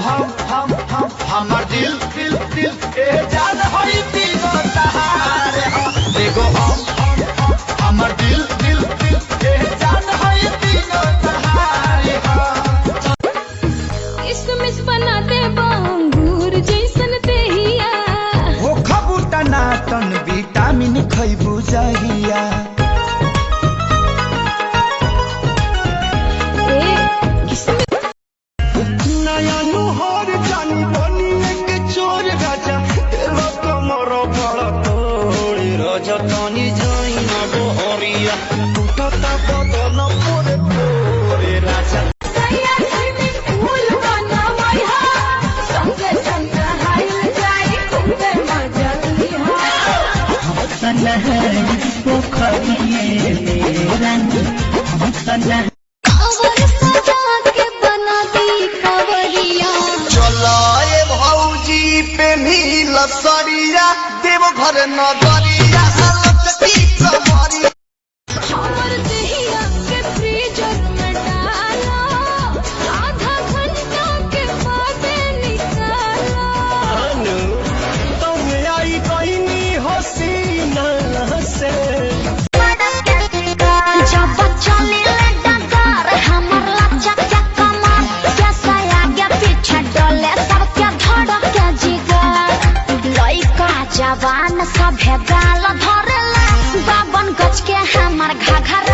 हमर दिल दिल दिल ए जान होई तीनों तहारे एगो हमर दिल दिल दिल ए जान होई तीनों तहारे किसमिस बनाते बांगूर जैसन देहिया हो खबूटा नाटन विटामिन खइबू जहिया जतनी जाई न गोहरिया टूटता बदन मोरे तोरे राजा सैया स्विमिंग पूल बनावई हा संगे संग हाइल जाई खूबे मजा लिहा सनहरी पोखरिए मेरा हम सनह कवर सजा के बना दी कवरिया चला ए भौजी पे नील सरिया देव घर नगरिया हमर देहिया के फ्रीजर में डाला आधा घंटा के बाद निकाला तुम आई कहनी हसीना से जब चले डगर हमर लचक के कमर कैसा आगे पीछे डोले सबके धड़क के जिगर लइका जवान सभे गाल धरेला बावन गज के हमर घाघर